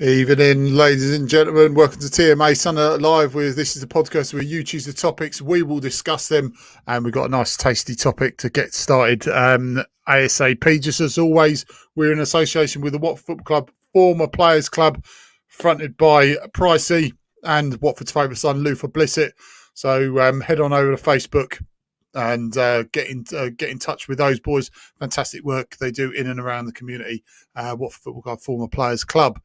Evening, ladies and gentlemen. Welcome to TMA Sunday Live. This is the podcast where you choose the topics, we will discuss them, and we've got a nice, tasty topic to get started ASAP. Just as always, we're in association with the Watford Football Club Former Players Club, fronted by Pricey and Watford's favourite son, Luther Blissett. So head on over to Facebook and get in touch with those boys. Fantastic work they do in and around the community. Watford Football Club Former Players Club.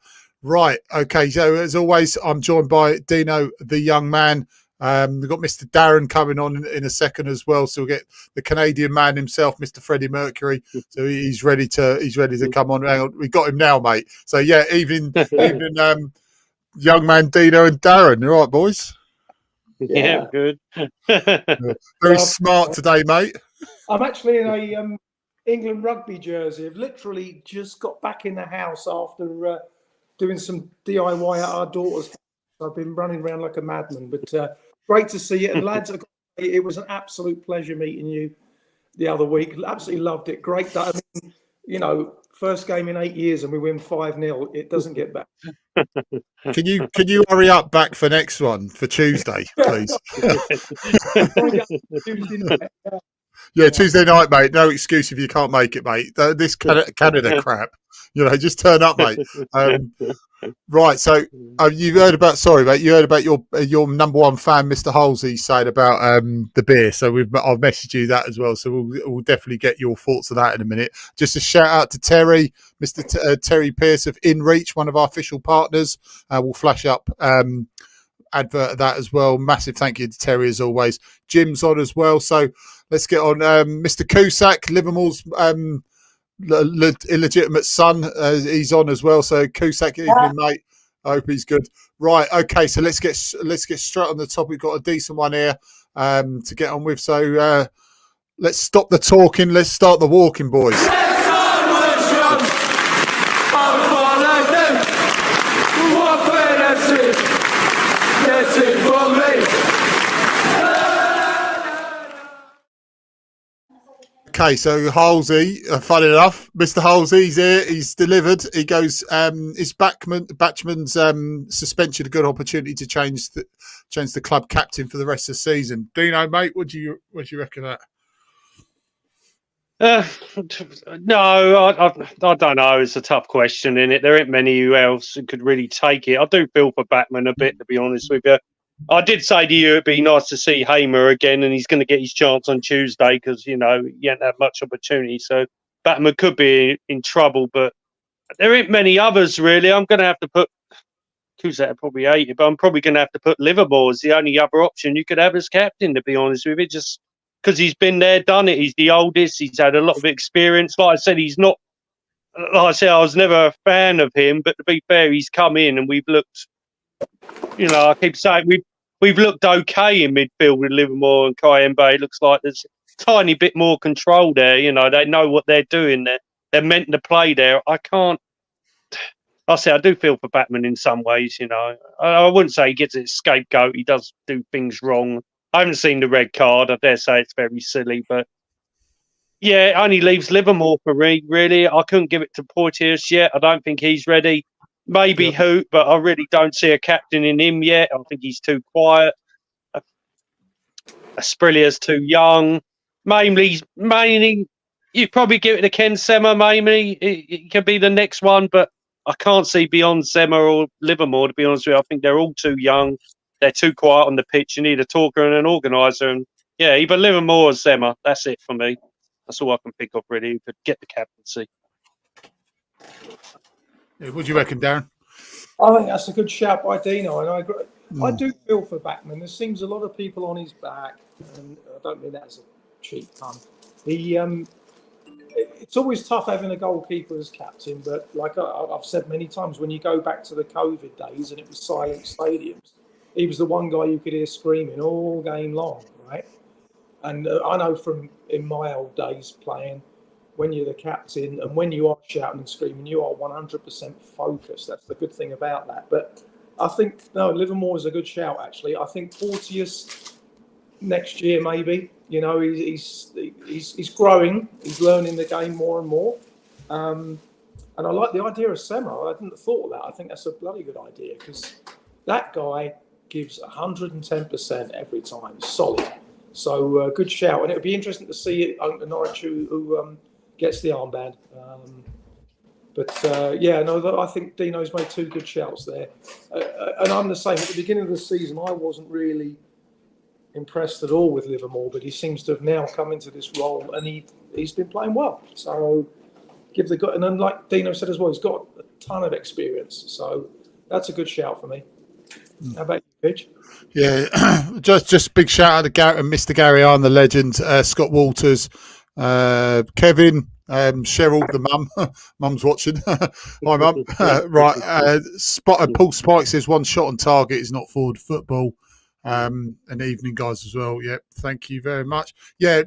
Right, okay, so as always, I'm joined by Dino, the young man. We've got Mr. Darren coming on in a second as well, so we'll get the Canadian man himself, Mr. Freddie Mercury. So he's ready to come on. Hang on, we got him now, mate. So yeah, even young man Dino and Darren. All right, boys? Yeah, good. Very smart today, mate. I'm actually in a England rugby jersey. I've literally just got back in the house after doing some DIY at our daughter's house. I've been running around like a madman, but great to see you. And lads, it was an absolute pleasure meeting you the other week. Absolutely loved it. Great. I mean, first game in 8 years and we win 5-0. It doesn't get better. Can you hurry up back for next one for Tuesday, please? Yeah, Tuesday night, mate. No excuse if you can't make it, mate. This Canada crap. Just turn up, mate. Right, so you heard about your number one fan, Mr. Halsey, saying about the beer. So I've messaged you that as well. So we'll definitely get your thoughts on that in a minute. Just a shout out to Terry, Mr. Terry Pearce of InReach, one of our official partners. We'll flash up advert of that as well. Massive thank you to Terry as always. Jim's on as well. So let's get on. Mr. Cusack, Livermore's illegitimate son, he's on as well. So Cusack, evening, mate. I hope he's good. Right, okay. So let's get straight on the topic. We've got a decent one here to get on with. So let's stop the talking. Let's start the walking, boys. Okay, so Halsey, funny enough, Mr. Halsey's here. He's delivered. He goes. Is Batchman's suspension a good opportunity to change the club captain for the rest of the season? Dino, mate, what do you reckon of that? No, I don't know. It's a tough question, isn't it? There ain't many who else who could really take it. I do feel for Batman a bit, to be honest with you. I did say to you it'd be nice to see Hamer again, and he's going to get his chance on Tuesday because, he hasn't had much opportunity. So Batman could be in trouble, but there ain't many others, really. I'm going to have to put Cusack, probably hate it, but I'm probably going to have to put Livermore as the only other option you could have as captain, to be honest with you, just because he's been there, done it. He's the oldest. He's had a lot of experience. Like I said, I was never a fan of him, but to be fair, he's come in and we've looked... I keep saying we've looked okay in midfield with Livermore and Kayembe. It looks like there's a tiny bit more control there. They know what they're doing. They're meant to play there. I do feel for Batman in some ways. I wouldn't say he gets a scapegoat. He does do things wrong. I haven't seen the red card. I dare say it's very silly, but yeah, it only leaves Livermore for me. Really, I couldn't give it to Porteous yet. I don't think he's ready. Maybe Hoot, but I really don't see a captain in him yet. I think he's too quiet. Asprilia's too young. Mainly, you'd probably give it to Ken Sema, maybe. It could be the next one, but I can't see beyond Sema or Livermore, to be honest with you. I think they're all too young. They're too quiet on the pitch. You need a talker and an organiser. And yeah, either Livermore or Sema. That's it for me. That's all I can pick up, really, who could get the captaincy. What do you reckon, Darren? I think that's a good shout by Dino, and I agree. I do feel for Batman. There seems a lot of people on his back, and I don't mean that as a cheap pun. It's always tough having a goalkeeper as captain, but like I've said many times, when you go back to the COVID days and it was silent stadiums, he was the one guy you could hear screaming all game long, right? And I know from in my old days playing, when you're the captain and when you are shouting and screaming, you are 100% focused. That's the good thing about that. But I think, Livermore is a good shout, actually. I think Porteous next year, maybe. He's growing. He's learning the game more and more. And I like the idea of Semo. I didn't have thought of that. I think that's a bloody good idea because that guy gives 110% every time, solid. So good shout. And it would be interesting to see Norwich who gets the armband. I think Dino's made 2 good shouts there. And I'm the same. At the beginning of the season, I wasn't really impressed at all with Livermore, but he seems to have now come into this role and he's been playing well. So give the guy, and then like Dino said as well, he's got a ton of experience. So that's a good shout for me. How about you, Pitch? Yeah, just big shout out to Mr. Gary Arn, the legend, Scott Walters, Kevin, Cheryl, the mum. Mum's watching. Hi, mum. Right. Paul Spike says 1 shot on target is not forward football. And evening, guys, as well. Yep. Thank you very much. Yeah,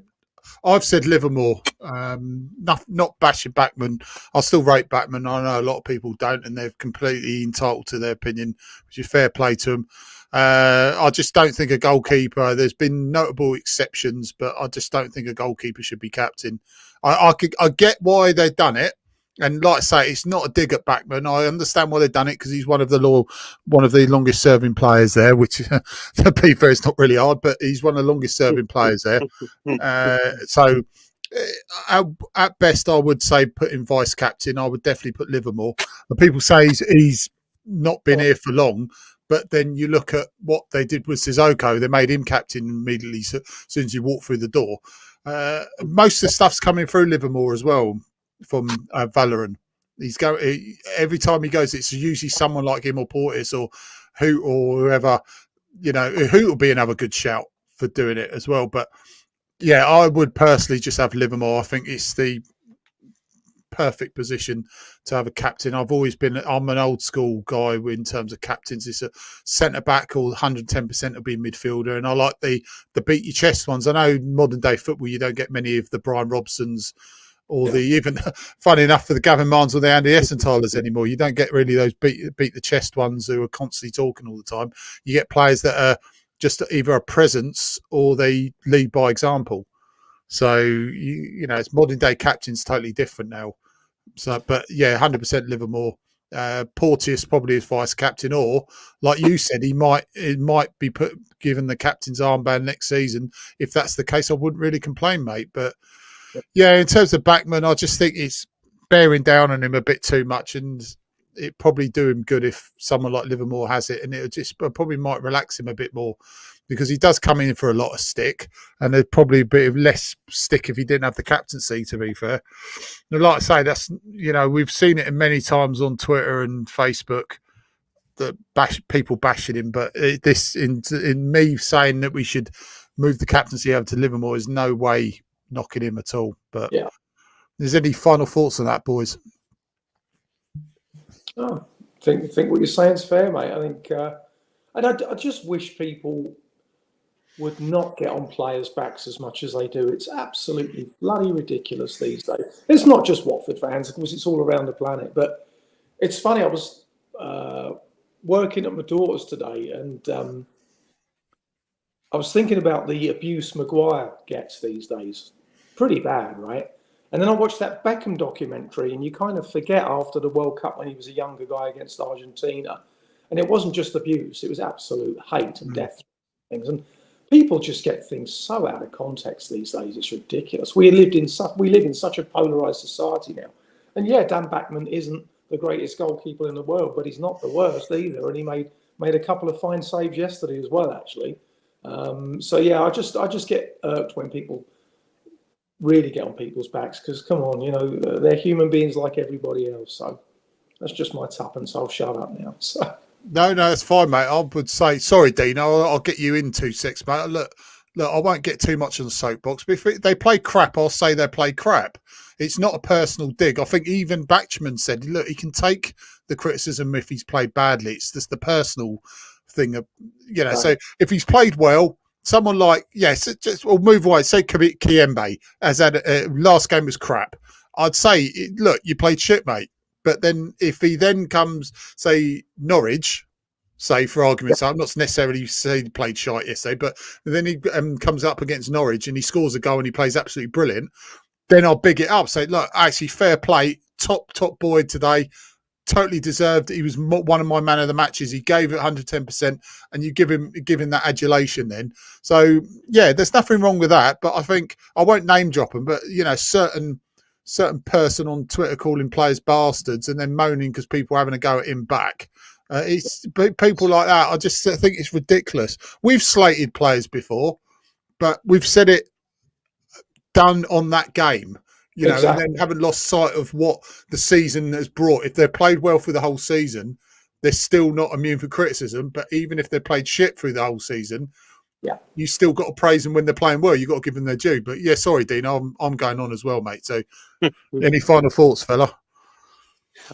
I've said Livermore. Not bashing Backman. I still rate Backman. I know a lot of people don't, and they're completely entitled to their opinion, which is fair play to them. I just don't think a goalkeeper. There's been notable exceptions, but I just don't think a goalkeeper should be captain. I get why they've done it, and like I say, it's not a dig at Backman. I understand why they've done it because he's one of the longest serving players there. Which, to be fair, it's not really hard, but he's one of the longest serving players there. So, at best, I would say put in vice captain. I would definitely put Livermore. But people say he's not been here for long. But then you look at what they did with Sissoko. They made him captain immediately as soon as he walked through the door. Most of the stuff's coming through Livermore as well from Valorant. Every time he goes, it's usually someone like him or Portis or whoever. You know, who will be another good shout for doing it as well. But yeah, I would personally just have Livermore. I think it's the perfect position to have a captain. I'm an old school guy in terms of captains. It's a centre back or 110% will be midfielder, and I like the beat your chest ones. I know modern day football you don't get many of the Brian Robsons or the even funny enough for the Gavin Mines or the Andy Essenthalers anymore. You don't get really those beat the chest ones who are constantly talking all the time. You get players that are just either a presence or they lead by example. So you know, it's modern day captain's totally different now. So, but yeah, 100% Livermore. Porteous probably as vice captain, or like you said, it might be given the captain's armband next season. If that's the case, I wouldn't really complain, mate. But yeah, in terms of Backman, I just think it's bearing down on him a bit too much, and it probably do him good if someone like Livermore has it, and it just probably might relax him a bit more. Because he does come in for a lot of stick, and there's probably a bit of less stick if he didn't have the captaincy, to be fair. And like I say, that's, you know, we've seen it many times on Twitter and Facebook that people bashing him, but in me saying that we should move the captaincy over to Livermore is no way knocking him at all. But yeah, is there any final thoughts on that, boys? Oh, think what you're saying is fair, mate. I think, and I just wish people would not get on players' backs as much as they do. It's absolutely bloody ridiculous these days. It's not just Watford fans, of course, it's all around the planet. But it's funny, I was working at my daughter's today, and I was thinking about the abuse Maguire gets these days. Pretty bad, right? And then I watched that Beckham documentary, and you kind of forget after the World Cup when he was a younger guy against Argentina. And it wasn't just abuse, it was absolute hate and death things. And people just get things so out of context these days. It's ridiculous. We live in such a polarised society now. And yeah, Dan Backman isn't the greatest goalkeeper in the world, but he's not the worst either. And he made a couple of fine saves yesterday as well, actually. So yeah, I just get irked when people really get on people's backs because, come on, you know, they're human beings like everybody else. So that's just my tuppence. I'll shut up now. So. No, it's fine, mate. I would say, sorry, Dean, I'll get you in 2 seconds, mate. Look, I won't get too much on the soapbox, but if they play crap, I'll say they play crap. It's not a personal dig. I think even Batchman said, look, he can take the criticism if he's played badly. It's just the personal thing, you know. Right. So if he's played well, someone like, yes, we'll move away. Say Kiembe, as last game was crap. I'd say, look, you played shit, mate. But then if he then comes, say, Norwich, say, for argument's sake, I'm not necessarily saying he played shite yesterday, but then he comes up against Norwich and he scores a goal and he plays absolutely brilliant, then I'll big it up. Say, look, actually, fair play. top boy today. Totally deserved. He was one of my man of the matches. He gave it 110%, and you give him that adulation then. So yeah, there's nothing wrong with that. But I think I won't name drop him, but certain person on Twitter calling players bastards and then moaning because people are having a go at him back. It's people like that. I just think it's ridiculous. We've slated players before, but we've said it done on that game. Exactly. And then haven't lost sight of what the season has brought. If they've played well through the whole season, they're still not immune for criticism. But even if they played shit through the whole season, you still got to praise them when they're playing well. You've got to give them their due. But yeah, sorry, Dean, I'm going on as well, mate. So any final thoughts, fella?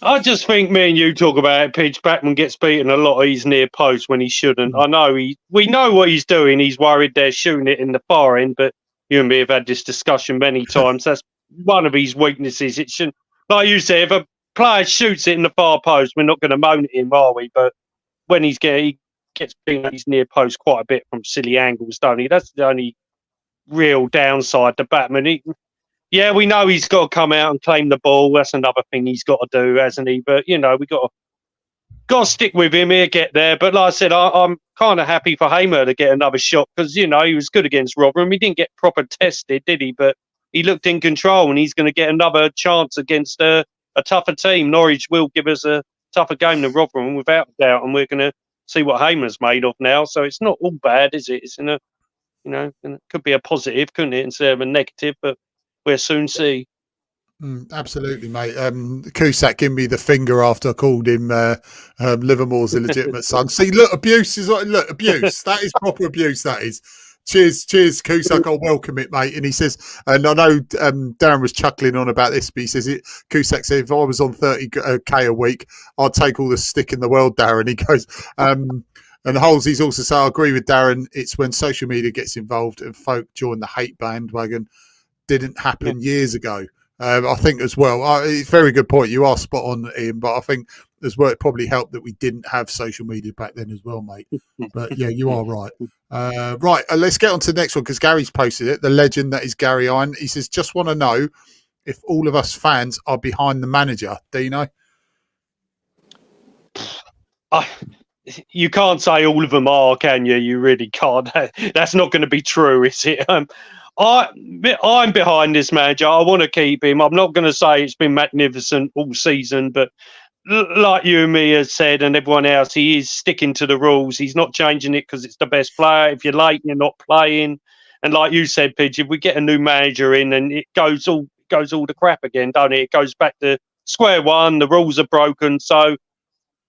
I just think me and you talk about it. Pidge Backman gets beaten a lot of his near post when he shouldn't. I know we know what he's doing. He's worried they're shooting it in the far end, but you and me have had this discussion many times. That's one of his weaknesses. It shouldn't, like you said, if a player shoots it in the far post, we're not going to moan at him, are we? But when he gets beaten at his near post quite a bit from silly angles, don't he? That's the only real downside to Batman. Yeah, we know he's got to come out and claim the ball. That's another thing he's got to do, hasn't he? But we got to stick with him. He'll get there. But like I said, I'm kind of happy for Hamer to get another shot because he was good against Rotherham. He didn't get proper tested, did he? But he looked in control, and he's going to get another chance against a tougher team. Norwich will give us a tougher game than Rotherham, without doubt, and we're going to see what Hamer's made of now. So it's not all bad, is it? It's it could be a positive, couldn't it, instead of a negative? But we'll soon see. Absolutely, mate. Cusack gave me the finger after I called him Livermore's illegitimate son. See, look, abuse is abuse. That is proper abuse. That is. Cheers, Cusack. I'll welcome it, mate. And he says, and I know Darren was chuckling on about this, but he says Cusack said, if I was on 30k a week, I'd take all the stick in the world, Darren. He goes, and Halsey's also saying, I agree with Darren. It's when social media gets involved and folk join the hate bandwagon. Didn't happen years ago. I think as well. It's a very good point. You are spot on, Ian, but I think as well it probably helped that we didn't have social media back then as well, mate. But yeah, you are right. Let's get on to the next one because Gary's posted it. The legend that is Gary Iron. He says, just want to know if all of us fans are behind the manager. Dino? You can't say all of them are, can you? You really can't. That's not going to be true, is it? I'm behind this manager. I want to keep him. I'm not going to say it's been magnificent all season, but like you and me has said, and everyone else, he is sticking to the rules. He's not changing it because it's the best player. If you're late, you're not playing. And like you said, Pidge, if we get a new manager in, and it goes all to crap again, don't it? It goes back to square one. The rules are broken. So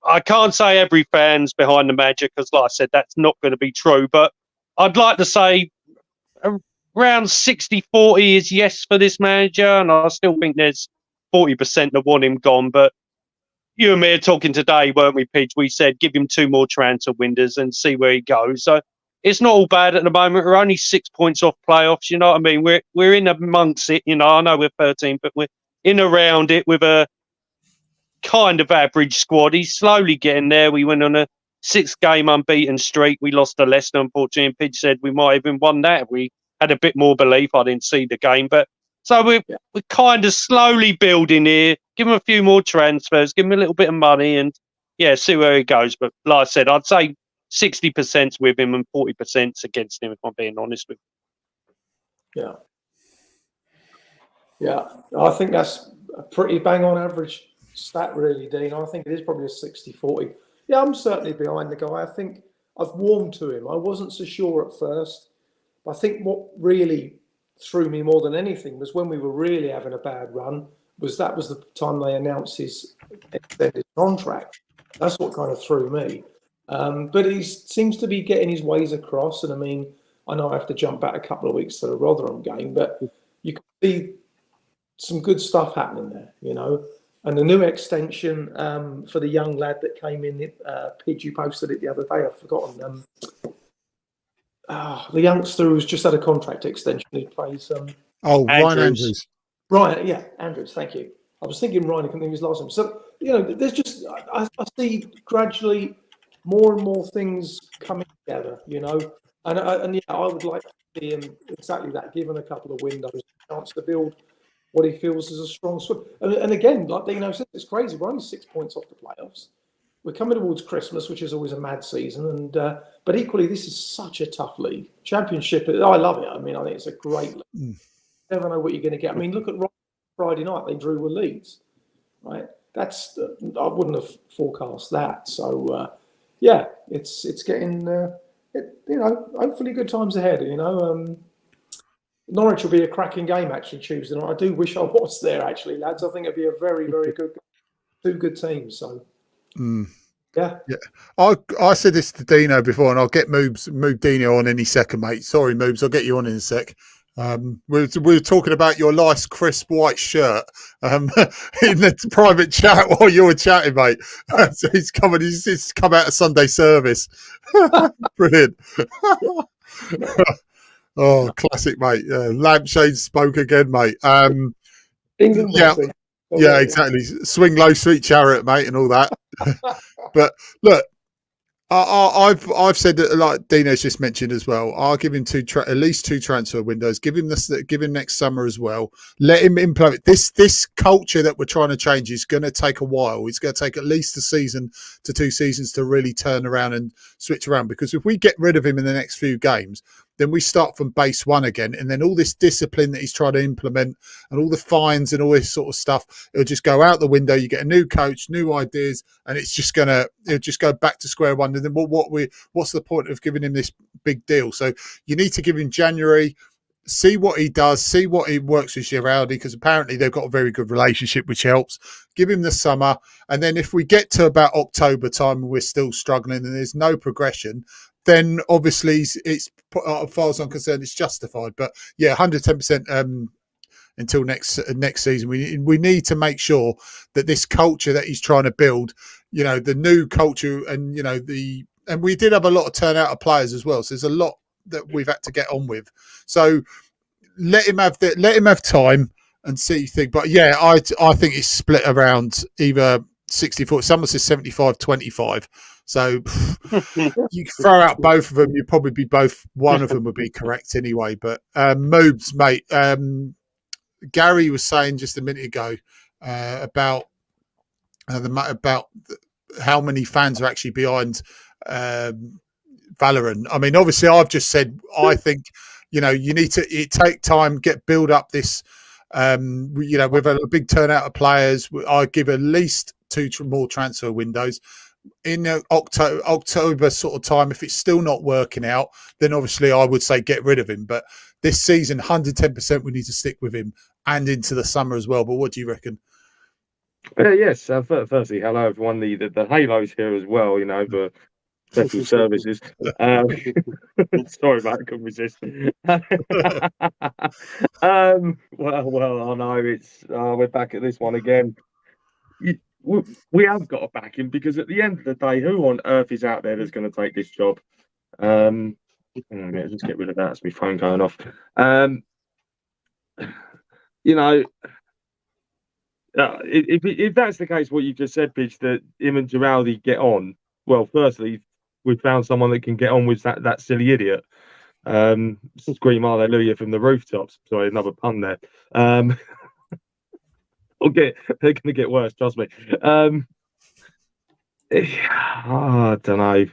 I can't say every fan's behind the manager because, like I said, that's not going to be true. But I'd like to say around 60-40 is yes for this manager, and I still think there's 40% that want him gone. But you and me are talking today, weren't we, Pidge? We said give him 2 more transfer windows and see where he goes. So it's not all bad at the moment. We're only 6 points off playoffs. You know what I mean? We're in amongst it. I know we're 13, but we're in around it with a kind of average squad. He's slowly getting there. We went on a 6-game unbeaten streak. We lost to Leicester, unfortunately, and Pidge said we might have even won that if we had a bit more belief. I didn't see the game, but so we're kind of slowly building here. Give him a few more transfers, give him a little bit of money, and see where he goes. But like I said, I'd say 60% with him and 40% against him, if I'm being honest with you. Yeah, I think that's a pretty bang on average stat, really, Dean. I think it is probably a 60-40. Yeah, I'm certainly behind the guy. I think I've warmed to him. I wasn't so sure at first. I think what really threw me more than anything was when we were really having a bad run, was the time they announced his extended contract. That's what kind of threw me. But he seems to be getting his ways across. And I mean, I know I have to jump back a couple of weeks to the Rotherham game, but you can see some good stuff happening there, And the new extension for the young lad that came in, Pidge, you posted it the other day. I've forgotten. The youngster who's just had a contract extension. He plays. Ryan Andrews. Ryan, Andrews. Thank you. I was thinking Ryan. I couldn't think of his last name. So there's just I see gradually more and more things coming together. And I would like to see him exactly that, given a couple of windows, a chance to build what he feels is a strong swim. And again, like Dino said, it's crazy. We're only 6 points off the playoffs. We're coming towards Christmas, which is always a mad season. And but equally, this is such a tough league. Championship, I love it. I mean, I think it's a great league. You never know what you're going to get. I mean, look at Friday night. They drew with Leeds, right? That's I wouldn't have forecast that. So, yeah, it's getting, hopefully good times ahead, Norwich will be a cracking game, actually, Tuesday night. I do wish I was there, actually, lads. I think it'd be a very, very good, two good teams. So, yeah. I said this to Dino before, and I'll get Moob Dino on any second, mate. Sorry, Moobs, I'll get you on in a sec. We were talking about your nice crisp white shirt in the private chat while you were chatting, mate. So he's come out of Sunday service. Brilliant. Oh, classic, mate. Lampshade spoke again, mate. England, yeah, exactly. Swing low, sweet chariot, mate, and all that. But look, I've said that, like Dino's just mentioned as well. I'll give him at least 2 transfer windows. Give him next summer as well. Let him implement this culture that we're trying to change. Is going to take a while. It's going to take at least a season to 2 seasons to really turn around and switch around. Because if we get rid of him in the next few games, then we start from base one again, and then all this discipline that he's trying to implement and all the fines and all this sort of stuff, it'll just go out the window. You get a new coach, new ideas, and it'll just go back to square one. And then what's the point of giving him this big deal? So you need to give him January, see what he does, see what he works with Giraldi, because apparently they've got a very good relationship, which helps. Give him the summer, and then if we get to about October time and we're still struggling and there's no progression, then obviously it's, as far as I'm concerned, it's justified. But yeah, 110% until next season. We need to make sure that this culture that he's trying to build, the new culture, and and we did have a lot of turnout of players as well. So there's a lot that we've had to get on with. So let him have time and see things. But yeah, I think it's split around either 64. Someone says 75-25. So you throw out both of them, you'd probably be one of them would be correct anyway. But Moobs, mate, Gary was saying just a minute ago about how many fans are actually behind Valorant. I mean, obviously, I've just said I think you need to take time, build up this. With a big turnout of players, I give at least 2 more transfer windows. In October sort of time, if it's still not working out, then obviously I would say get rid of him. But this season, 110%, we need to stick with him and into the summer as well. But what do you reckon? Yes. Firstly, hello everyone. The Halo's here as well. For special services. Sorry, mate, I couldn't resist. Well, I know it's we're back at this one again. We have got to back him, because at the end of the day, who on earth is out there that's going to take this job? Let's get rid of that. It's my phone going off. If that's the case, what you just said, Pidge, that him and Giraldi get on. Well, firstly, we found someone that can get on with that silly idiot. Scream hallelujah from the rooftops. Sorry, another pun there. They're going to get worse, trust me. I don't know.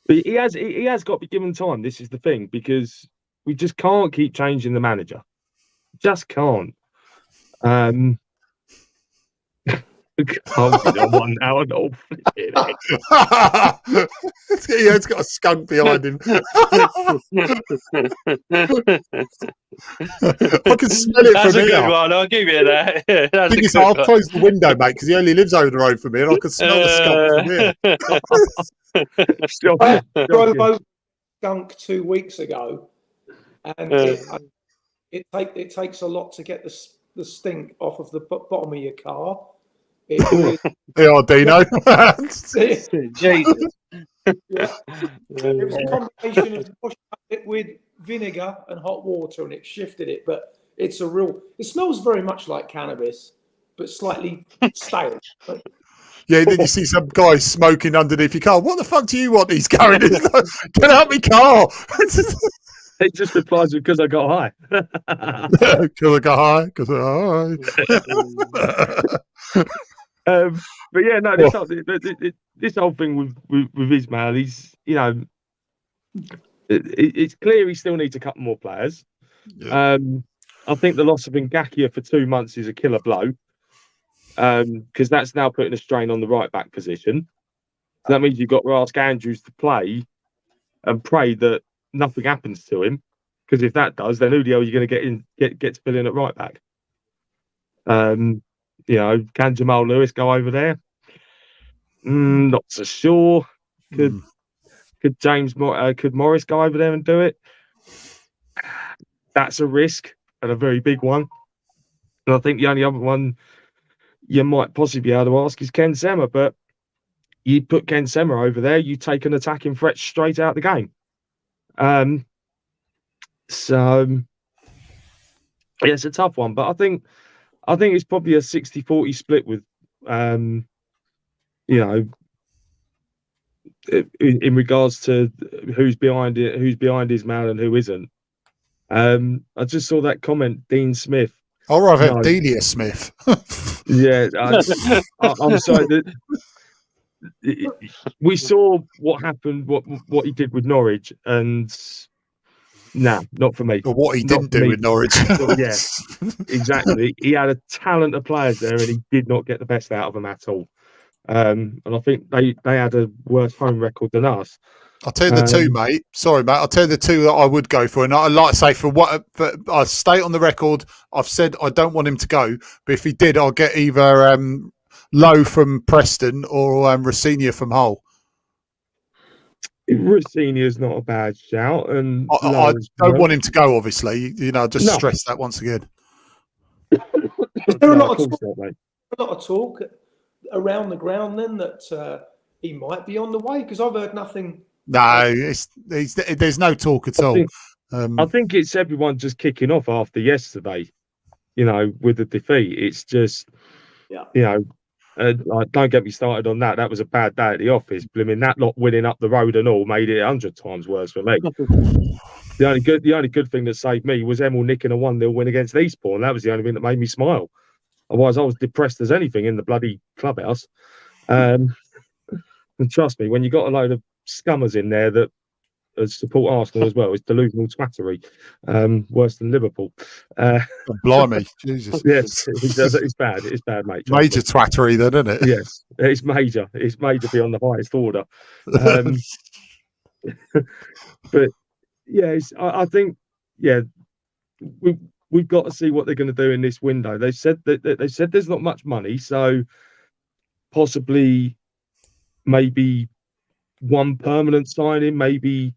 But he has got to be given time. This is the thing, because we just can't keep changing the manager. Just can't. Can't be the one now and all. It's got a skunk behind him. I can smell it That's from a here. good one. I'll give you that. I'll close the window, mate, because he only lives over the road from me, and I can smell the skunk from here. I drove over skunk 2 weeks ago, and it takes a lot to get the stink off of the bottom of your car. Dino. Jesus. Yeah. It was a combination of washing it with vinegar and hot water, and it shifted it. But it smells very much like cannabis, but slightly stale. Yeah, then you see some guy smoking underneath your car. What the fuck do you want? He's going, get out of my car. He just replies because I got high. Because I got high. Because I got high. But yeah, no, this whole thing with Ismail, he's, you know, it's clear he still needs a couple more players. Yeah. I think the loss of Ngakia for 2 months is a killer blow, because that's now putting a strain on the right back position. So that means you've got to ask Andrews to play and pray that nothing happens to him. Because if that does, then who the hell are you going to get to fill in at right back? You know, can Jamal Lewis go over there? Not so sure. Could Morris go over there and do it? That's a risk and a very big one. And I think the only other one you might possibly be able to ask is Ken Sema, but you put Ken Sema over there, you take an attacking threat straight out of the game. So yeah, it's a tough one, but I think it's probably a 60-40 split with, you know, in regards to who's behind Ismail and who isn't. I just saw that comment, Dean Smith. I'd rather have Delia Smith. Yeah, I'm sorry. We saw what happened, what he did with Norwich, and nah, not for me. Or what he didn't do with Norwich. Yeah, exactly. He had a talent of players there, and he did not get the best out of them at all. And I think they had a worse home record than us. I'll tell you the two, mate. Sorry, mate. I'll tell you the two that I would go for. And I'd like to say, for I state on the record, I've said I don't want him to go. But if he did, I'll get either Lowe from Preston or Rossignol from Hull. Rossignol's not a bad shout. And I don't want him to go, obviously. You know, just stress that once again. Is there a lot of talk around the ground then that he might be on the way? Because I've heard nothing. No, there's no talk at all. I think it's everyone just kicking off after yesterday, you know, with the defeat. It's just, you know, like, don't get me started on that. That was a bad day at the office. Blimmin', that lot winning up the road and all made it 100 times worse for me. The only good thing that saved me was Emil nicking a 1-0 win against Eastbourne. That was the only thing that made me smile. Otherwise, I was depressed as anything in the bloody clubhouse. And trust me, when you got a load of scummers in there that support Arsenal as well, it's delusional twattery, worse than Liverpool. Blimey, Jesus! Yes, it's bad. It's bad, mate. Major twattery, then, isn't it? Yes, it's major. It's major beyond the highest order. But yeah, I think we've got to see what they're going to do in this window. They said there's not much money, so possibly maybe one permanent signing, maybe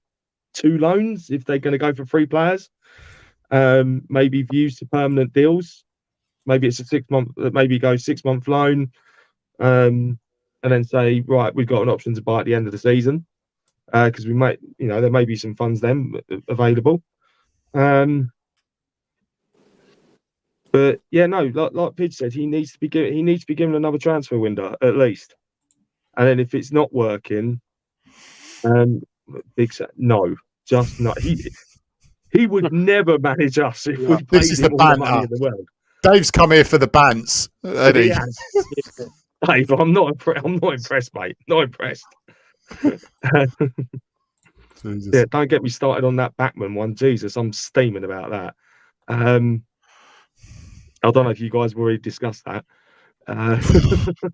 2 loans if they're going to go for 3 players. Maybe views to permanent deals. Maybe it's a 6-month. Maybe go 6-month loan, and then say, right, we've got an option to buy at the end of the season, because we might, you know, there may be some funds then available. But yeah, no, like Pidge said, he needs to be given another transfer window at least. And then if it's not working, no, just not. He would never manage us if we paid him all the money in the world. Dave's come here for the bants, hasn't he? Dave, I'm not impressed, mate. Not impressed. Yeah, don't get me started on that Backman one. Jesus, I'm steaming about that. I don't know if you guys have already discussed that.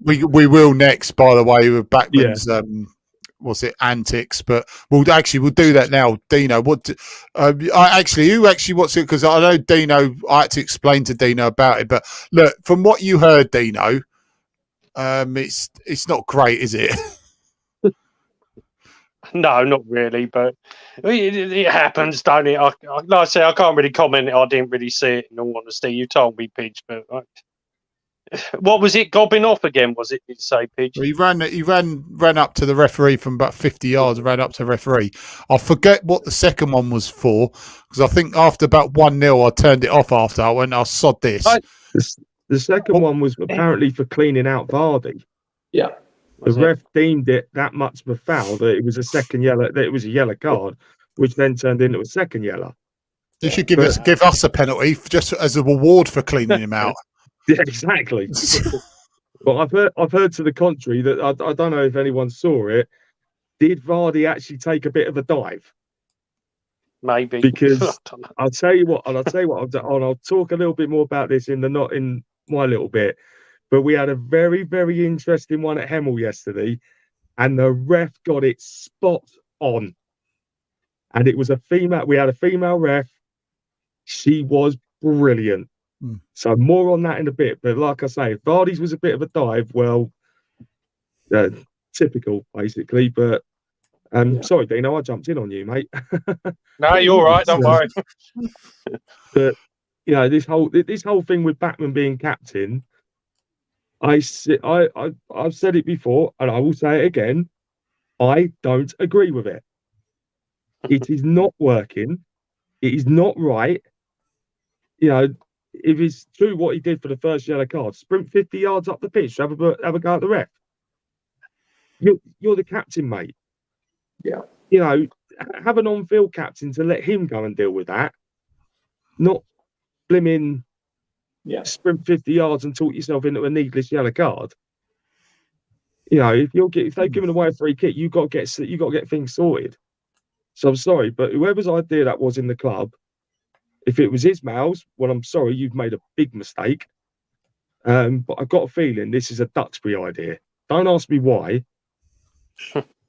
We will next, by the way, with Backman's antics, but we'll do that now. Dino, what's it? Because I know Dino, I had to explain to Dino about it, but look, from what you heard, Dino, it's not great, is it? No, not really, but it happens, don't it? Like I say, I can't really comment. I didn't really see it, in all honesty. You told me, Pidge, but what was it gobbing off again? Was it, did you say, Pidge? He ran up to the referee from about 50 yards, ran up to the referee. I forget what the second one was for, because I think after about 1-0, I turned it off after. I went, I'll sod this. The second one was apparently for cleaning out Vardy. Yeah. The ref deemed it that much of a foul that it was a second yellow, that it was a yellow card, which then turned into a second yellow. You should give us a penalty just as a reward for cleaning him out. Yeah, exactly. But I've heard to the contrary that I don't know if anyone saw it. Did Vardy actually take a bit of a dive? Maybe. Because I'll tell you what, and I'll talk a little bit more about this not in my little bit. But we had a very, very interesting one at Hemel yesterday, and the ref got it spot on. And it was a female. We had a female ref. She was brilliant. So more on that in a bit. But like I say, if Vardy's was a bit of a dive, well, typical, basically. But sorry, Dino, I jumped in on you, mate. No, you're all right. Don't worry. But you know, this whole thing with Batman being captain, I've said it before, and I will say it again. I don't agree with it. It is not working. It is not right. You know, if it's true what he did for the first yellow card, sprint 50 yards up the pitch, have a go at the ref. You're the captain, mate. Yeah. You know, have an on-field captain to let him go and deal with that. Not blimmin' sprint 50 yards and talk yourself into a needless yellow card. You know, if they've given away a free kick, you got to get things sorted. So I'm sorry, but whoever's idea that was in the club, if it was Ismail's, well, I'm sorry, you've made a big mistake. But I've got a feeling this is a Duxbury idea. Don't ask me why.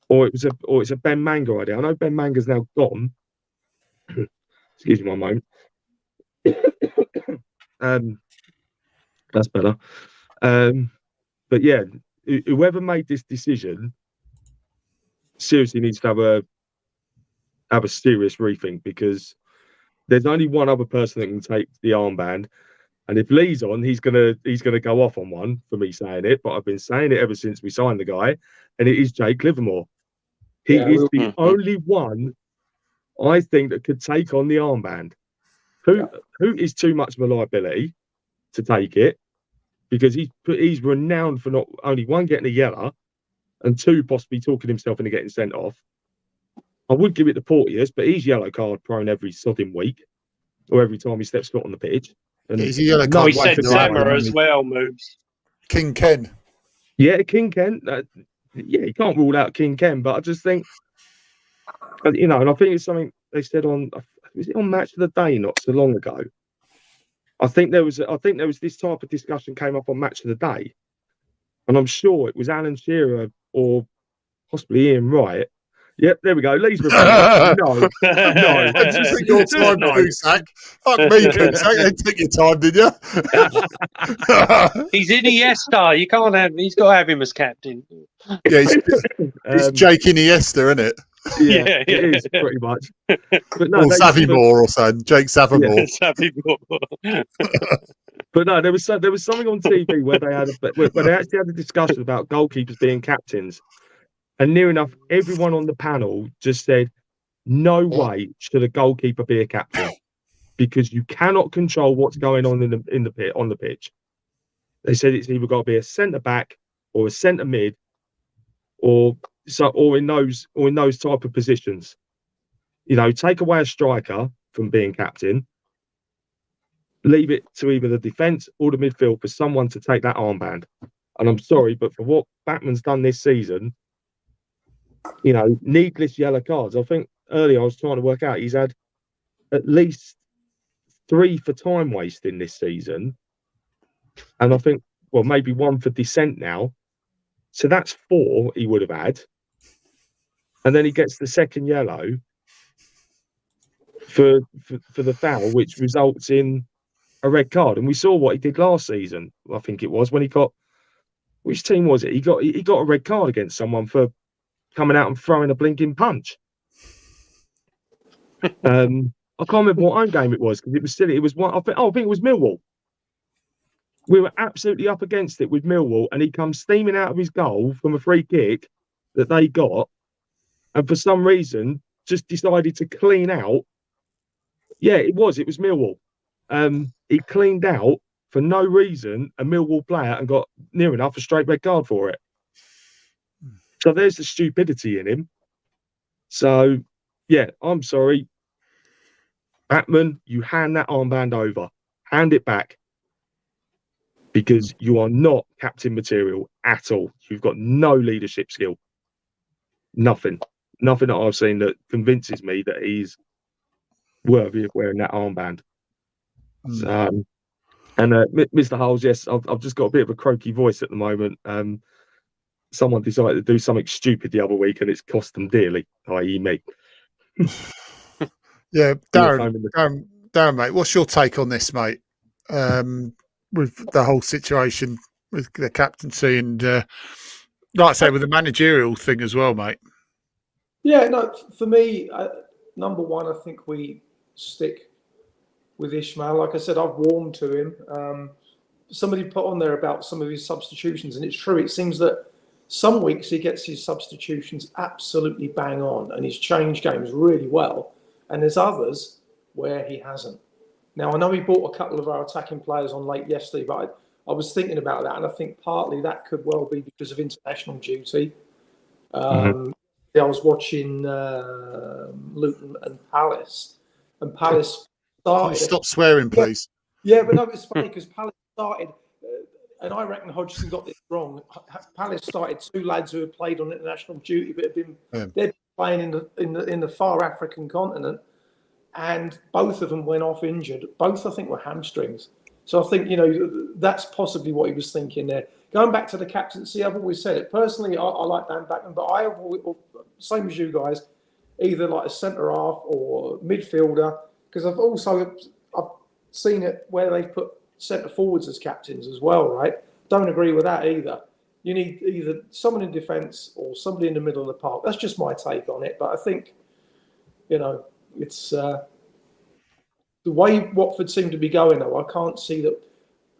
or it's a Ben Manga idea. I know Ben Manga's now gone. Excuse me one moment. That's better. But yeah, whoever made this decision seriously needs to have a serious rethink, because there's only one other person that can take the armband, and if Lee's on, he's gonna go off on one for me saying it. But I've been saying it ever since we signed the guy, and it is Jake Livermore. He is the only one I think that could take on the armband. Who is too much of a liability to take it, because he's renowned for not only one getting a yellow, and two possibly talking himself into getting sent off. I would give it to Porteous, but he's yellow card prone every sodding week, or every time he steps foot on the pitch. And he's a yellow card. We said Zemmer as well moves. King Ken. Yeah, King Ken. You can't rule out King Ken, but I just think, you know, and I think it's something they said was it on Match of the Day not so long ago. I think there was this type of discussion came up on Match of the Day, and I'm sure it was Alan Shearer or possibly Ian Wright. Yep, there we go. Lee's no. Just take your time, Cusack. Fuck me, Cusack. They took your time, did you? He's Iniesta. You can't have. He's got to have him as captain. Yeah, it's Jake Iniesta, isn't it? Yeah, it is pretty much. But no, or Savimore or something. Jake Savimore. Yeah, Savimore. But no, there was something on TV where they actually had a discussion about goalkeepers being captains. And near enough, everyone on the panel just said, no way should a goalkeeper be a captain, because you cannot control what's going on on the pitch. They said it's either got to be a centre back or a centre mid, or in those type of positions. You know, take away a striker from being captain, leave it to either the defence or the midfield for someone to take that armband. And I'm sorry, but for what Batman's done this season, you know, needless yellow cards. I think earlier I was trying to work out he's had at least 3 for time wasting this season. And I think, well, maybe 1 for dissent now. So that's 4 he would have had. And then he gets the second yellow for the foul, which results in a red card. And we saw what he did last season, I think it was, when he got, which team was it? He got a red card against someone for coming out and throwing a blinking punch. I can't remember what home game it was, because it was silly. It was one. I think it was Millwall. We were absolutely up against it with Millwall, and he comes steaming out of his goal from a free kick that they got, and for some reason just decided to clean out. Yeah, it was Millwall. He cleaned out for no reason a Millwall player and got near enough a straight red card for it. So there's the stupidity in him. So, yeah, I'm sorry. Batman, you hand that armband over, hand it back, because you are not captain material at all. You've got no leadership skill. Nothing that I've seen that convinces me that he's worthy of wearing that armband. So, and Mr. Hulls, yes, I've just got a bit of a croaky voice at the moment. Someone decided to do something stupid the other week, and it's cost them dearly, i.e. me. Yeah, Darren, mate, what's your take on this, mate? With the whole situation with the captaincy and, like I say, with the managerial thing as well, mate. Yeah, no, for me, number one, I think we stick with Ishmael. Like I said, I've warmed to him. Somebody put on there about some of his substitutions, and it's true. It seems that some weeks he gets his substitutions absolutely bang on, and he's changed games really well. And there's others where he hasn't. Now, I know he brought a couple of our attacking players on late yesterday, but I was thinking about that, and I think partly that could well be because of international duty. I was watching Luton and Palace, and Palace started. Stop swearing, please. Yeah, but no, it's funny because Palace started, and I reckon Hodgson got this wrong. Palace started 2 lads who had played on international duty, but they'd been playing in the far African continent, and both of them went off injured. Both, I think, were hamstrings. So I think, that's possibly what he was thinking there. Going back to the captaincy, I've always said it. Personally, I like Dan Backman, but I have always, same as you guys, either like a centre-half or midfielder, because I've seen it where they've put centre-forwards as captains as well, right? Don't agree with that either. You need either someone in defence or somebody in the middle of the park. That's just my take on it. But I think, it's the way Watford seem to be going, though. I can't see that.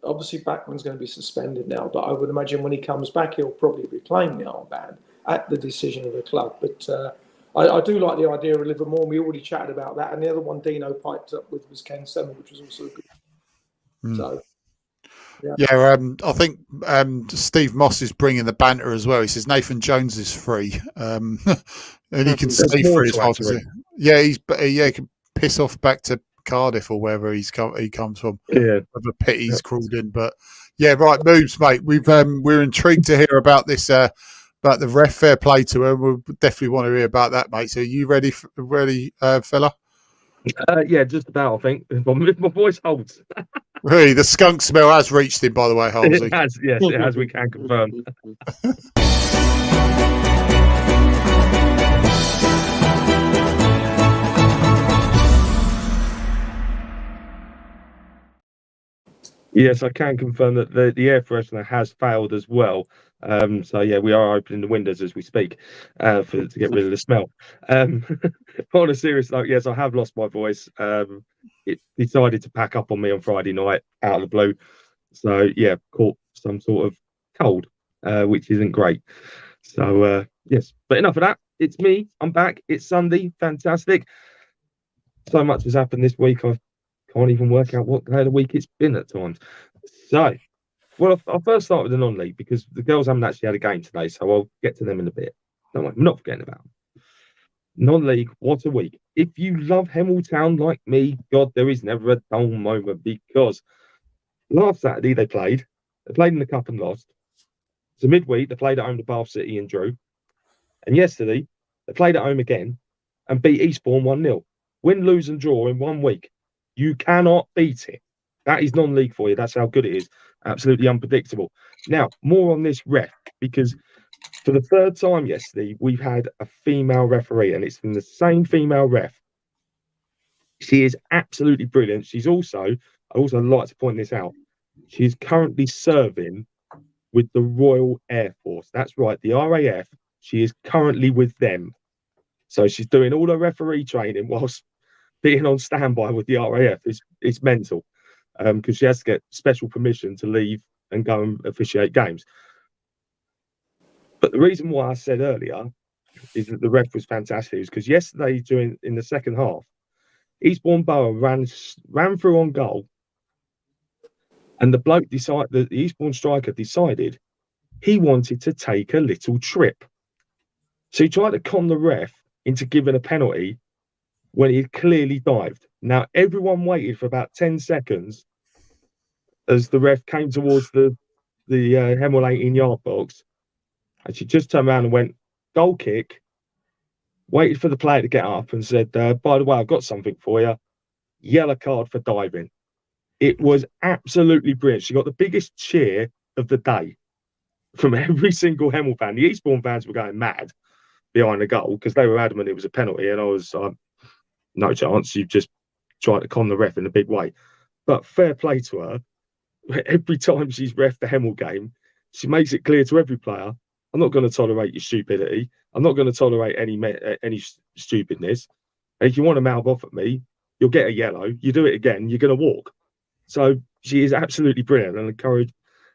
Obviously, Backman's going to be suspended now, but I would imagine when he comes back, he'll probably be playing the armband at the decision of the club. But I do like the idea of Livermore. We already chatted about that. And the other one Dino piped up with was Ken Semmel, which was also good. So, yeah, I think Steve Moss is bringing the banter as well. He says Nathan Jones is free, and he can stay free as hard as it. Yeah, he can piss off back to Cardiff or wherever he comes from. Yeah, of a pit he's crawled in. But yeah, right, moves, mate. We're intrigued to hear about this about the ref fair play to her. We'll definitely want to hear about that, mate. So are you ready, fella? Yeah, just about. I think my voice holds. Really, the skunk smell has reached him, by the way, Halsey. It has, yes, it has. We can confirm. Yes, I can confirm that the air freshener has failed as well. So yeah, we are opening the windows as we speak to get rid of the smell. On a serious note, yes, I have lost my voice. It decided to pack up on me on Friday night out of the blue. So yeah, caught some sort of cold, which isn't great. So yes, but enough of that. It's me. I'm back. It's Sunday. Fantastic. So much has happened this week. I can't even work out what day of the week it's been at times. So, well, I'll first start with the non-league because the girls haven't actually had a game today, so I'll get to them in a bit. No, I'm not forgetting about them. Non-league, what a week. If you love Hemel Town like me, God, there is never a dull moment because last Saturday they played in the cup and lost. So midweek, they played at home to Bath City and drew. And yesterday, they played at home again and beat Eastbourne 1-0. Win, lose and draw in 1 week. You cannot beat it. That is non-league for you. That's how good it is. Absolutely unpredictable. Now, more on this ref, because for the third time yesterday, we've had a female referee, and it's from the same female ref. She is absolutely brilliant. She's also, I also like to point this out, she's currently serving with the Royal Air Force. That's right, the RAF. She is currently with them. So she's doing all her referee training whilst being on standby with the RAF. It's mental because she has to get special permission to leave and go and officiate games. But the reason why I said earlier is that the ref was fantastic is because yesterday in the second half, Eastbourne Borough ran through on goal, and the Eastbourne striker decided he wanted to take a little trip. So he tried to con the ref into giving a penalty when he clearly dived. Now, everyone waited for about 10 seconds as the ref came towards the Hemel 18-yard box, and she just turned around and went, goal kick, waited for the player to get up and said, by the way, I've got something for you. Yellow card for diving. It was absolutely brilliant. She got the biggest cheer of the day from every single Hemel fan. The Eastbourne fans were going mad behind the goal because they were adamant it was a penalty, and I was no chance. You've just tried to con the ref in a big way. But fair play to her. Every time she's reffed the Hemel game, she makes it clear to every player, I'm not going to tolerate your stupidity. I'm not going to tolerate any stupidness. And if you want to mouth off at me, you'll get a yellow. You do it again, you're going to walk. So she is absolutely brilliant, and encourage.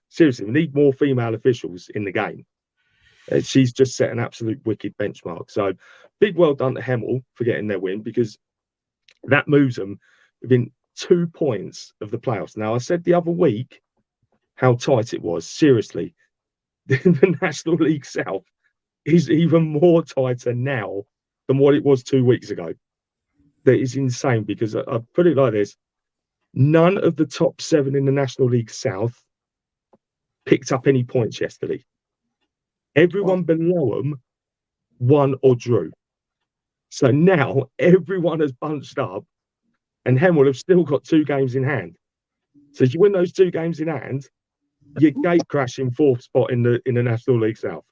Seriously, we need more female officials in the game. She's just set an absolute wicked benchmark. So big well done to Hemel for getting their win, because that moves them within 2 points of the playoffs. Now, I said the other week how tight it was. Seriously, the National League South is even more tighter now than what it was 2 weeks ago. That is insane, because I put it like this. None of the top 7 in the National League South picked up any points yesterday. Everyone below them won or drew. So now everyone has bunched up, and Hemel have still got 2 games in hand. So if you win those 2 games in hand, you're gate crashing 4th spot in the National League South.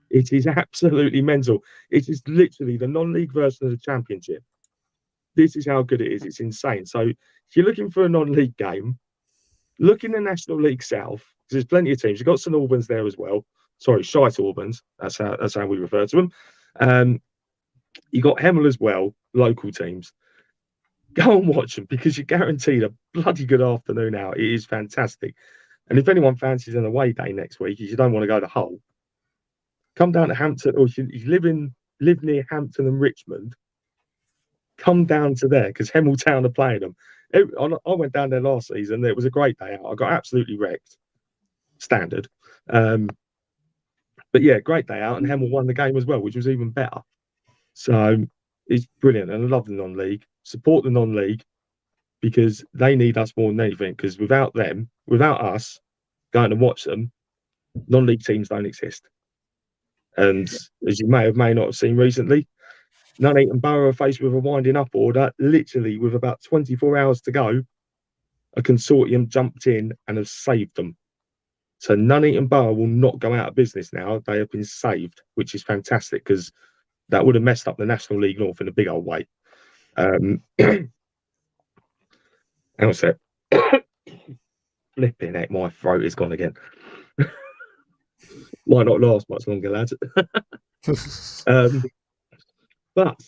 It is absolutely mental. It is literally the non-league version of the Championship. This is how good it is. It's insane. So if you're looking for a non-league game, look in the National League South, because there's plenty of teams. You've got St Albans there as well. Sorry, Shite Albans. That's how we refer to them. You got Hemel as well, local teams. Go and watch them, because you're guaranteed a bloody good afternoon out. It is fantastic. And if anyone fancies an away day next week, if you don't want to go to Hull, come down to Hampton, or if you live near Hampton and Richmond, come down to there, because Hemel Town are playing them. I went down there last season. It was a great day out. I got absolutely wrecked. Standard. But yeah, great day out, and Hemel won the game as well, which was even better. So it's brilliant, and I love the non-league. Support the non-league, because they need us more than anything, because without them, without us going to watch them, non-league teams don't exist. And as you may not have seen recently, Nuneaton Borough are faced with a winding up order. Literally, with about 24 hours to go, a consortium jumped in and has saved them. So Nuneaton Borough will not go out of business now. They have been saved, which is fantastic, because that would have messed up the National League North in a big old way. Hang on a sec. Flipping heck, my throat is gone again. Might not last much longer, lads. But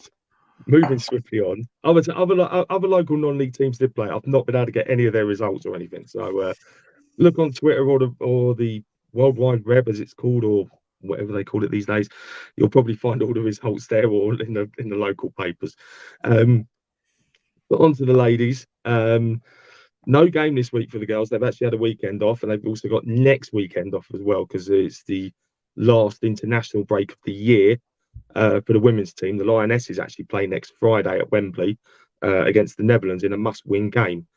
moving swiftly on, other local non-league teams did play. I've not been able to get any of their results or anything. So look on Twitter or the World Wide Web, as it's called, or whatever they call it these days. You'll probably find all the results there, or in the local papers. But on to the ladies. No game this week for the girls. They've actually had a weekend off, and they've also got next weekend off as well, because it's the last international break of the year for the women's team. The Lionesses actually play next Friday at Wembley against the Netherlands in a must-win game.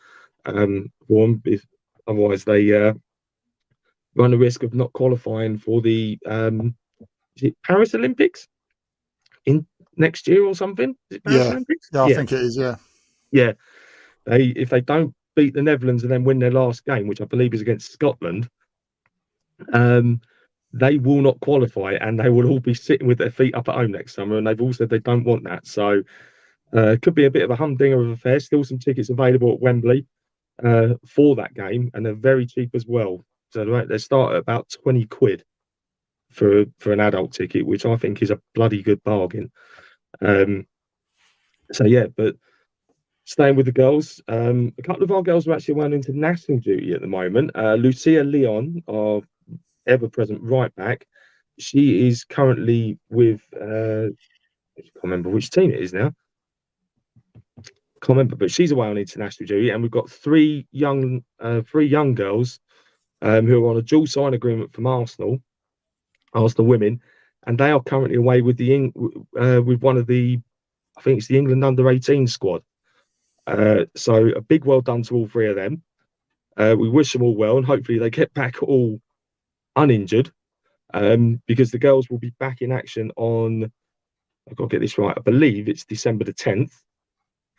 Otherwise, they run the risk of not qualifying for the is it Paris Olympics in next year or something? Is it Paris Olympics? Yeah, I think it is. Yeah. If they don't beat the Netherlands and then win their last game, which I believe is against Scotland, they will not qualify, and they will all be sitting with their feet up at home next summer. And they've all said they don't want that. So it could be a bit of a humdinger of an affair. Still some tickets available at Wembley for that game, and they're very cheap as well. So they start at about 20 quid for an adult ticket, which I think is a bloody good bargain. So yeah, but staying with the girls, a couple of our girls are actually away on international duty at the moment. Lucia Leon, our ever-present right back, she is currently with I can't remember which team it is now. Can't remember, but she's away on international duty, and we've got three young girls who are on a dual sign agreement from Arsenal women, and they are currently away with with one of the I think it's the England under-18 squad. So a big well done to all three of them. We wish them all well, and hopefully they get back all uninjured, because the girls will be back in action on, I've got to get this right, I believe it's December the 10th.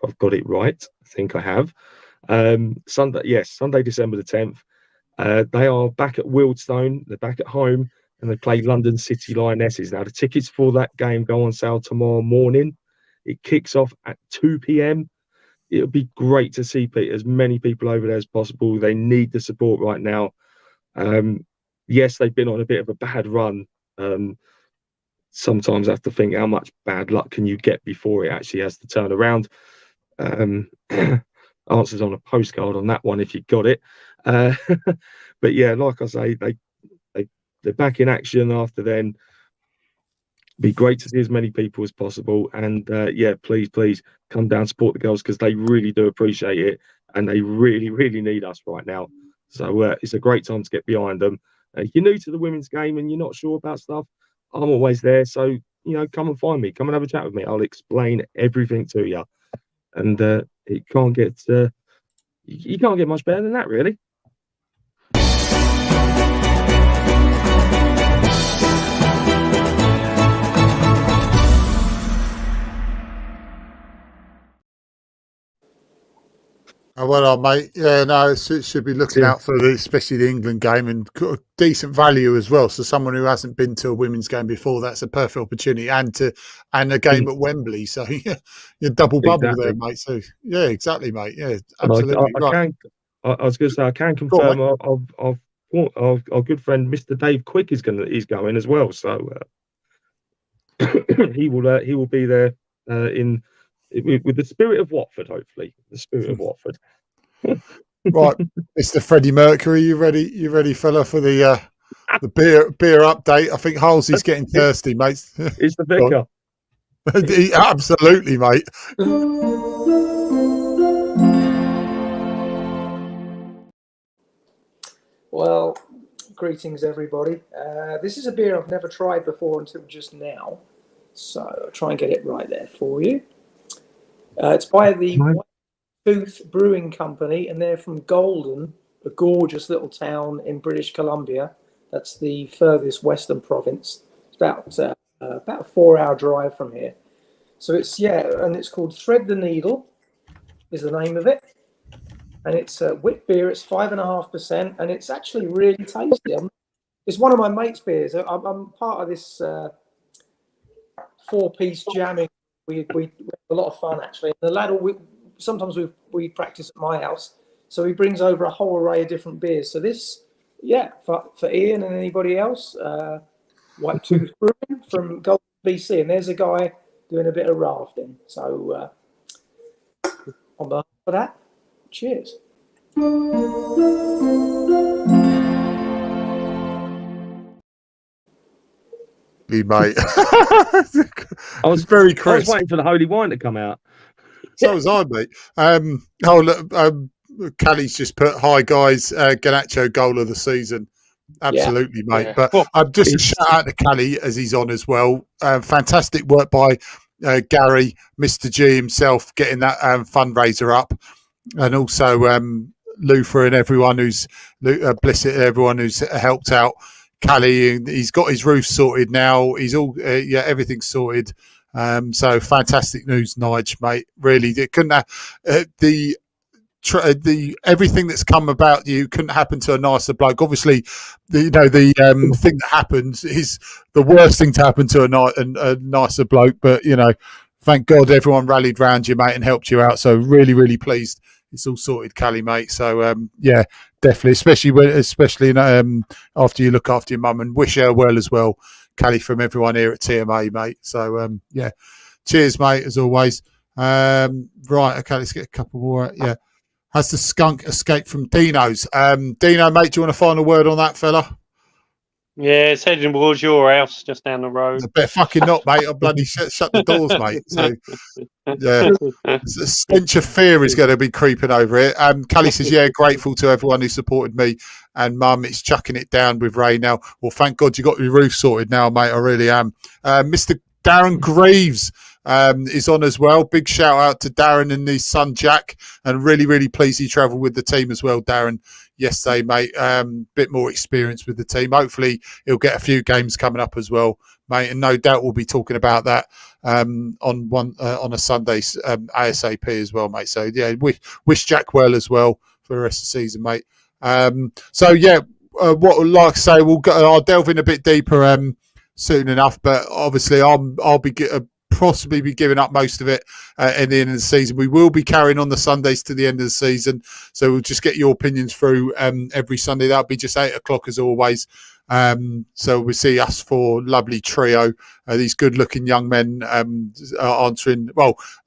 I've got it right. I think I have. Sunday, December the 10th. They are back at Wealdstone. They're back at home, and they play London City Lionesses. Now, the tickets for that game go on sale tomorrow morning. It kicks off at 2 p.m. It'll be great to see as many people over there as possible. They need the support right now. Yes, they've been on a bit of a bad run. Sometimes I have to think, how much bad luck can you get before it actually has to turn around? Answers on a postcard on that one if you got it. But yeah, like I say, they're back in action after then. Be great to see as many people as possible, and yeah, please come down, support the girls, because they really do appreciate it, and they really need us right now. So it's a great time to get behind them. If you're new to the women's game and you're not sure about stuff, I'm always there. So come and find me, come and have a chat with me. I'll explain everything to you, and it can't get you can't get much better than that, really. Oh, well, mate. Yeah, no, should be looking out for especially the England game, and got decent value as well. So someone who hasn't been to a women's game before, that's a perfect opportunity, and a game at Wembley. So you're double bubble there, mate. So yeah, exactly, mate. Yeah, absolutely. I was going to say, I can confirm our good friend Mr. Dave Quick is going as well. So he will be there with the spirit of Watford, hopefully. The spirit of Watford. Right, Mr. Freddie Mercury, you ready, fella, for the beer update? I think Halsey's getting thirsty, mate. It's the vicar. Absolutely, mate. Well, greetings, everybody. This is a beer I've never tried before until just now, so I'll try and get it right there for you. It's by the White Tooth Brewing Company, and they're from Golden, a gorgeous little town in British Columbia. That's the furthest western province. It's about a 4-hour drive from here. So and it's called Thread the Needle is the name of it. And it's wit beer. It's 5.5%, and it's actually really tasty. It's one of my mates' beers. I'm part of this 4-piece jamming. We have a lot of fun, actually. The lad, sometimes we practice at my house, so he brings over a whole array of different beers. So this, for Ian and anybody else, White Tooth Brewing from Golden, BC, and there's a guy doing a bit of rafting. So on behalf of that, cheers. Mate. I was very crisp. I was waiting for the holy wine to come out. So was I, mate. Callie's just put, hi guys, Garnacho goal of the season. Absolutely, mate. Yeah. But just a shout out to Callie as he's on as well. Fantastic work by Gary, Mr. G himself, getting that fundraiser up, and also Luther and everyone who's Blissett, everyone who's helped out Callie. He's got his roof sorted now. He's all everything's sorted. So fantastic news, Nige, mate. Really, it couldn't have the everything that's come about you couldn't happen to a nicer bloke. Obviously, the thing that happened is the worst thing to happen to a nicer bloke. But thank God everyone rallied round you, mate, and helped you out. So really pleased it's all sorted, Callie, mate. So definitely, especially after you look after your mum, and wish her well as well, Callie, from everyone here at TMA, mate. So cheers, mate, as always. Right, okay, let's get a couple more. Has the skunk escaped from Dino's? Dino, mate, do you want a final word on that, fella? Yeah, it's heading towards your house, just down the road. I bet fucking not, mate. I'll bloody shut the doors, mate. So, the stench of fear is going to be creeping over it. Callie says, grateful to everyone who supported me and Mum. It's chucking it down with rain now. Well, thank God you got your roof sorted now, mate. I really am. Mr. Darren Greaves is on as well. Big shout out to Darren and his son Jack, and really pleased he travelled with the team as well, Darren, yesterday, mate. Bit more experience with the team. Hopefully he'll get a few games coming up as well, mate, and no doubt we'll be talking about that on a Sunday ASAP as well, mate. So yeah, wish Jack well as well for the rest of the season, mate. So yeah, what like I say, I'll delve in a bit deeper soon enough, but obviously I'll be possibly be giving up most of it in the end of the season. We will be carrying on the Sundays to the end of the season, so we'll just get your opinions through every Sunday. That'll be just 8 o'clock as always. So we see us for lovely trio, these good-looking young men answering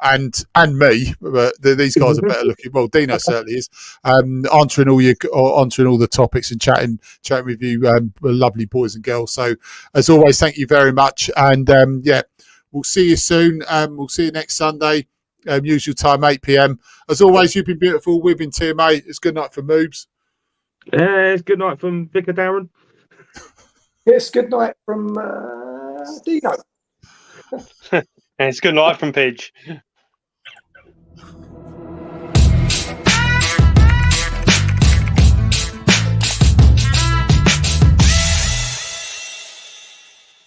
and me, but these guys are better looking. Well, Dino certainly is answering all the topics and chatting with you, lovely boys and girls. So as always, thank you very much, and yeah, we'll see you soon. We'll see you next Sunday, usual time, 8 p.m. As always, you've been beautiful. We've been TMA. It's good night from Moobs. It's good night from Vicar Darren. Yes, good night from Dino. And it's good night from Pidge.